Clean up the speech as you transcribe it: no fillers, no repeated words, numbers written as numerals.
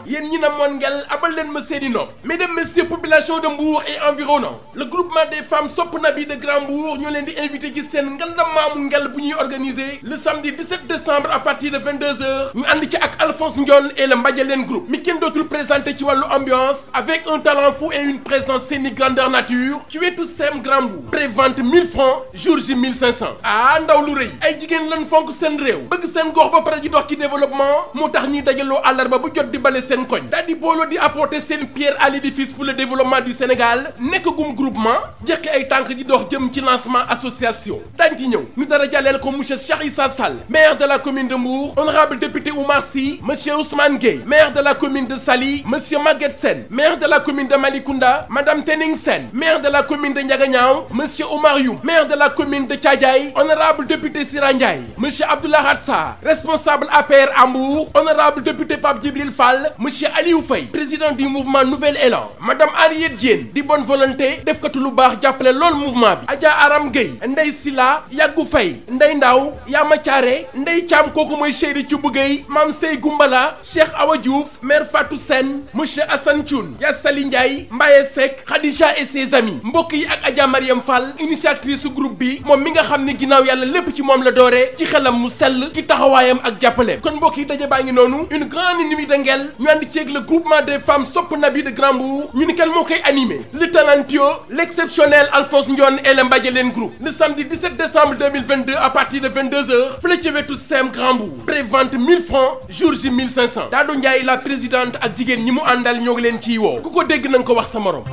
yéen ñi na moon ngel abal leen ma seeni nopp. Mesdames, messieurs, population de Mbour et environnant, le groupement des femmes Sopp Nabi de Grand Mbour ñoo leen di invité ci seen ngandam maamu ngel bu ñuy organiser le samedi 17 décembre à partir de 22h ñu ànd ci ak Alphonse Ndione et le Mbadjalène Group mi kenn dootul présenté ci wàllu ambiance avec un talent fou et une présence scénique grandeur nature ci wetu sem Grand Mbour. prévente 1000 francs jour J 1500. ah ndaw lu rëy ay jigéen lan fonk seen réew bëgg seen gox ba pare di dox ci développement moo tax ñuy dajaloo àllarba bu jot di bale seen koñ daal di booloo di apporter seen pierre à l'édifice pour le développement du Sénégal nekk gum groupement jekki ay tànk di dox jëm ci lancement association dañ ci ñëw ñu dara jàlleel ko monsieur Cheikh Issa Sall maire de la commune de Mbour, honorable député Oumar Sy, monsieur Ousmane Gueye maire de la commune de Saly, monsieur Maguette Sène maire de la commune de Malicounda, madame Tening Sène maire de la commune de Ndiaganiao, monsieur Omar Youm maire de la commune de Thiadiaye, honorable député Sira Ndiaye, monsieur Abdoulaye Sarr responsable APR à Mbour, honorable député Pape Djibril Fall, monsieur Aliou Faye président du mouvement Nouvel Élan, madame Henriette Diène di bonne volonté def katu lu baax jàppale lool mouvement bi, Adja Aram Gueye, Ndey Sila, Yagou Faye, Ndey Ndaw, Yama Thiaré, Ndey Thiam kooku mooy chéri Thioub Gueye, Mame Sey Goumbala, Cheikh Awa Diouf, maire Fatou Sène, monsieur Assane Thioune, Yassali Ndiaye, Mbaye Seck, Khadija et ses amis, mbokk yi ak Adja Mariam Fall initiatrice su groupe bi moom mi nga xam ne ginnaaw yàlla lépp ci moom la dooree ci xelam mu sell ci taxawaayam ak jàppaleem kon mbokk yi daje baa ngi noonu une grande nuit de ngel ñu ànd ceeg le groupement des femmes Sopp Nabi de Grand Mbour ñu ni kan moo koy animé le talentueux l'exceptionnel Alphonse Ndione et le Mbadjalène Group le samedi 17 décembre 2022 à partir de 22h fële ci wetu sem Grand Mbour prévente 1000 francs jour J 1500 Dado Ndiaye la présidente ak jigéen ñi mu àndal ñoo ngi leen ciy woo ku ko dégg na nga ko wax sa morom